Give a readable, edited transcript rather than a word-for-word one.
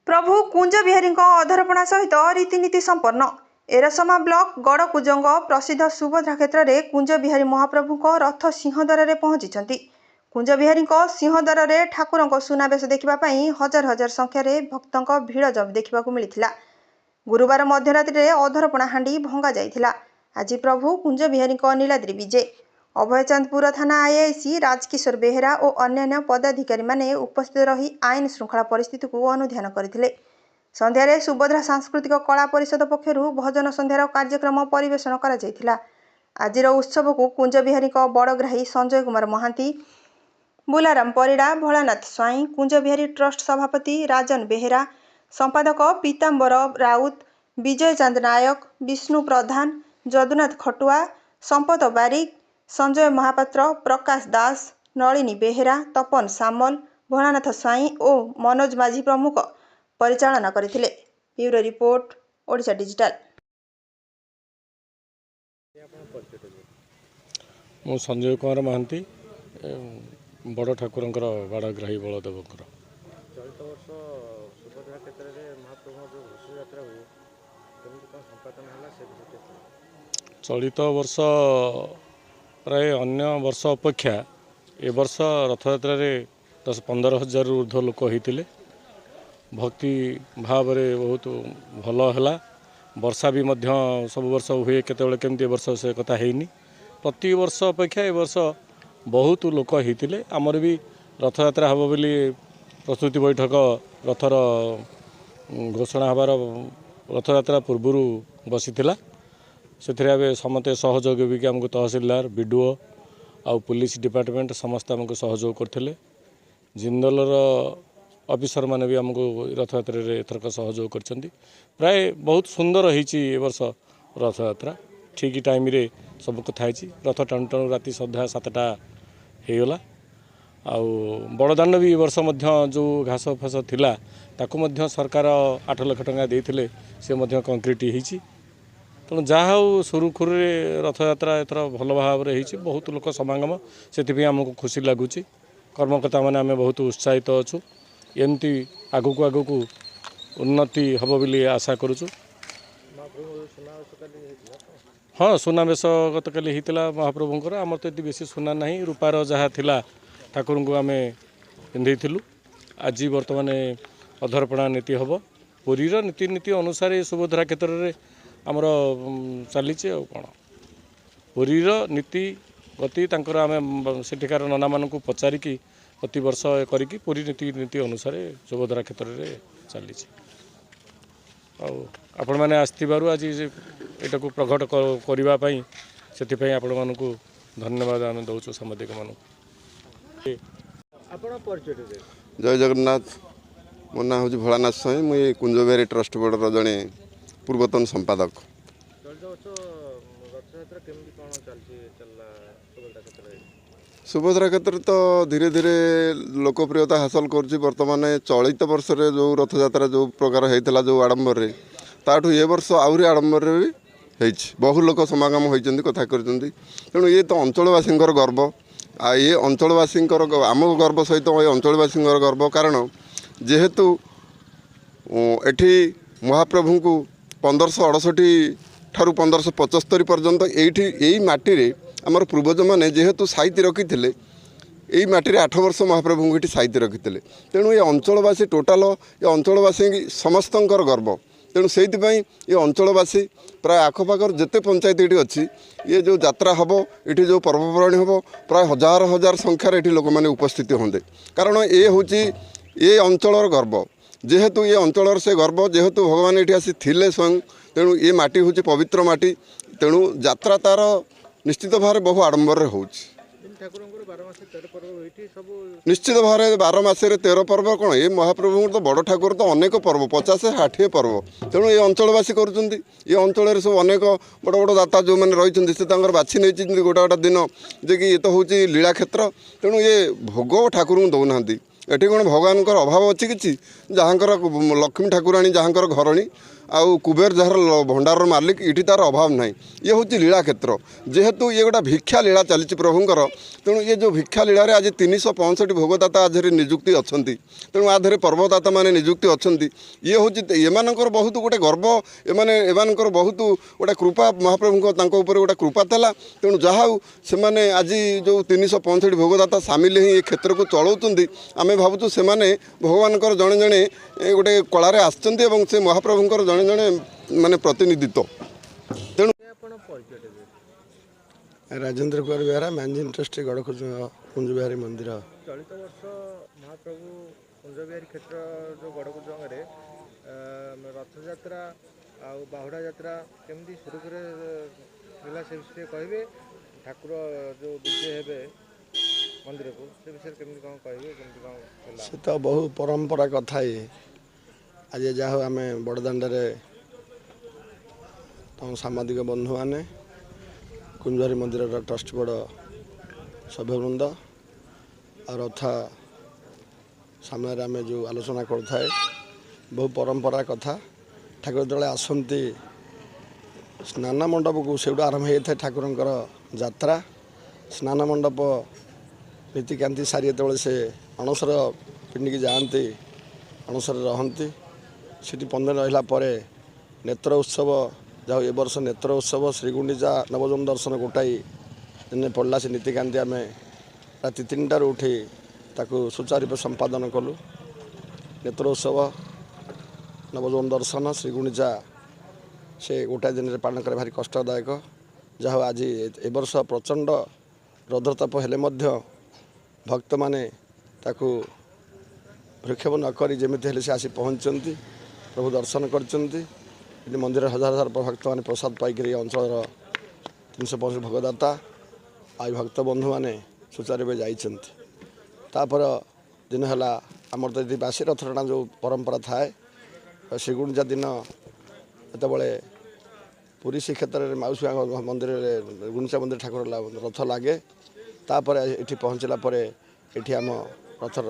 प्रभु कुंज बिहारी अधरपणा सहित रीतिनीति संपन्न एरसमा ब्लॉक गड़कुजंग प्रसिद्ध सुभद्रा क्षेत्र में कुंज बिहारी महाप्रभु रथ सिंहद्वार में पहुंची। कुंज बिहारी सिंहद्वार में ठाकुर सुनावेश देखापी हजार हजार संख्यार भक्तों भिड़ देखा मिलता। गुरुवार मध्यरात्रि अधरपणा हांडी भंगा जाइथिला। आज प्रभु कुंज बिहारी नीलाद्रि विजय अभयचंदपुर थाना आईआईसी राजकिशोर बेहेरा और अन्य पदाधिकारी माने उपस्थित रही आईन श्रृंखला परिस्थिति को अनुध्यान करथिले। संध्यारे सुभद्रा सांस्कृतिक कला परिषद पक्षर भजन संध्यार कार्यक्रम परिवेषण करा जायथिला। आजिर उत्सव को कुंज बिहारी बड़ग्राही संजय कुमार महांती, बुलाराम परिड़ा, भोलानाथ स्वाई, कुंज बिहारी ट्रस्ट सभापति राजन बेहेरा, संपादक पीताम्बर राउत, विजय चांद नायक, विष्णु प्रधान, जदुनाथ खटुआ, संपत बारिक, संजय महापात्र, प्रकाश दास, नलिनी बेहेरा, तपन सामल, भोलानाथ स्वाई और मनोज माझी प्रमुख परिचालना करथिले। Bureau report Odisha digital. मु संजय कुमार महांती बड़ ठाकुर बाड़ग्राही बलदेव चलित वर्ष सुभद्रा क्षेत्र में महाप्रभु जो घोष यात्रा हुए केमती कौन संपादन है से विषय चलित वर्ष प्राय अन्य वर्ष अपेक्षा ए वर्ष रथयात्रा 10-15 हजार ऊर्ध्व लोक होते। भक्ति भाव में बहुत भल है। वर्षा भी सब वर्ष हुए केतबेले केमती वर्ष से कथा है प्रति वर्ष अपेक्षा ए वर्ष बहुत लोक होते। आमर भी रथयात्रा हम बोली प्रस्तुति बैठक रथर घोषणा हबार रथयात्रा पूर्वर बसीला से समस्त सहयोग भी आमको तहसिलदार बीडीओ आउ पुलिस डिपार्टमेंट समस्त आमको सहयोग करते। जिंदलर ऑफिसर माने भी आमको रथयात्रा एथरक सहयोग कर प्राय बहुत सुंदर होती वर्ष रथयात्रा ठीक टाइम रे सब कथा रथ टाणु टाणु राति सन्ध्या 7टा होगला। आउ बड़दाण्ड भी वर्ष जो घास फास थिला ताकू मध्य सरकार 8 लाख टंका देते सी कंक्रीट होती। तेणु जहाँ सुरुखुरु रथयात्रा एथर भल भाव में बहुत लोक समागम से आमको खुशी लगुच। कर्मकर्ता मैंने आम बहुत उत्साहित अच्छु एमती आगक आगक उन्नति हम बोली आशा करुचु। हाँ सुनावेश गत काली होता महाप्रभुंर आमर तो ये बेसी सुना ना रूपार जहाँ थिला ठाकुर को आम पिंधु। आज बर्तमान अधरपणा नीति हम पुरीर नीति अनुसार सुभद्रा क्षेत्र में आमर चली कौन पुरीर नीति गति तांकर आम सेठिकार नना मानू पचारिकी प्रति वर्ष करी पुरी नीति अनुसार सुभद्रा क्षेत्र में चली आपण मैंने आसथिबारु आज एटा को प्रकट करने से आपण मानू धन्यवाद आम दौचु सांबादिक मानू। जय जगन्नाथ। मो ना हूँ भोलानाथ स्वाई मुझे कुंज बिहारी ट्रस्ट बोर्ड जड़े पूर्वतन संपादक। सुभद्रा क्षेत्र तो धीरे धीरे लोकप्रियता हासिल कर बर्तमान चलित वर्ष जो रथयात्रा जो प्रकार होता जो आडंबर ताठू ये वर्ष आहरी आडंबर भी बहु लोक समागम होती कथा कर। तेणु ये तो अंचलवासी गर्व ये अंचलवासी आम गर्व सहित ये अंचलवासी गर्व कारण जेहेतु एठी महाप्रभु को 1568 ठारू 1575 पर्यंत यही माटी रे आमर पूर्वज मैंने जेहेतु साइती रखी थे यही माटी 8 वर्ष महाप्रभु को ये साइती रखी थे। तेणु ये अंचलवासी टोटाल ये अंचलवासी समस्त गर्व। तेणु से ये अंचलवासी प्राय आखपाखर जिते पंचायत ये अच्छी ये जो यात्रा हम ये जो पर्वपर्वाणी हम प्राय हजार हजार संख्यार ये लोक मैंने उपस्थित होंगे कारण ये हूँ ये अंचल गर्व। जेहेतु ये अंचल से गर्व जेहेतु भगवान ये आसी थिले स्वयं तेणु ये माटी हूँ पवित्र माटी। तेणु यात्रा तार निश्चित भाव बहु आडंबर हो निश्चित भाव 12 मासे 13 पर्व कौन ये महाप्रभु तो बड़ ठाकुर तो अनेक पर्व 50-60 पर्व। तेणु ये अंचलवासी करुँच ये अंचल सब अनेक बड़ बड़ दाता जो मैंने रही से बाछी नहीं गोटे गोटे दिन जे कि ये तो हूँ लीला क्षेत्र। तेणु ये भोग ठाकुर को दौना एटी कौन भगवान अभाव अच्छी कि जहाँ लक्ष्मी ठाकुराणी जहाँ घरणी आउ कुबेर जार भंडार मालिक ये तार अभाव ना ये हूँ लीला क्षेत्र जेहेतु ये गोटा भिक्षा लीला चली प्रभुंर तेणु ये जो भिक्षा लीला आज 365 भोगदाता आधे निजुक्ति अच्छा तेणु आधे पर्वदाता मैंने निजुक्ति अच्छा ये हूँ एमानकर बहुत गोटे गर्व एमानकर बहुत गोटे कृपा महाप्रभु गोटे कृपा था तेणु जहाँ से आज जो 365 भोगदाता सामिल ही क्षेत्र को चलाउछन्ति आमे भावुँ से भगवान जड़े जड़े गोटे कलार आसछन्ति एवं से महाप्रभुंर जड़े जड़े माने प्रतिनिधित्व तेणु राजेंद्र कुमार बेहरा मैनेजिंग ट्रस्टी गड़कुंज बिहारी मंदिर चलित वर्ष महाप्रभु कुंज बिहारी क्षेत्र जो गड़कुजंगे रथयात्रा आ बाहुड़ा यात्रा केमती सुरुखुरे है से विषय कहे ठाकुर जो विजय हे मंदिर को से विषय केमती कौन कहे केमती कौन से तो बहु परंपरा कथा ये आज जहाँ आम बड़दाण्डे तम सामाजिक बंधु मैंने कुंजबिहारी मंदिर ट्रस्ट बोर्ड सभ्यवृंद और रथ सामने आम जो आलोचना करें बहु परंपरा कथा ठाकुर जो आसती स्नान मंडप को से आरंभ होता है ठाकुर यात्रा स्नान मंडप नीतिकांति सारी जो से अणसर पिंडिकी जाती अणसर रहती सीटी 15 रहा नेत्र उत्सव जहाँ ए वर्ष नेत्र उत्सव श्रीगुंडीचा नवजन्म दर्शन गोटाई दिन पड़ा से नीतिकांति आम राति 3टार उठी ताकू सुचारू रूप संपादन कलु नेत्र उत्सव नवजन्म दर्शन श्रीगुंडीचा से गोटाए दिन में पालन कर भारी कष्टदायक जहाँ आज ए वर्ष प्रचंड रौद्रताप हेले भक्त माने ताकू भ्रक्षेप नक जमी हेले से आसी पहुँचती प्रभु दर्शन करछन्ति मंदिर हजार हजार भक्त मैंने प्रसाद पाइक अंचल 365 भोगदाता आ भक्त बंधु मैंने सुचारू जापर दिन है आमर तो ये बासी रथ टଣା जो परंपरा थाए श्रीगुंडीचा दिन जिते पुरी श्रीक्षेत्र में माउसी मंदिर गुंडीचा मंदिर ठाकुर रथ लगे तापर ये पहुँचला ये आम रथर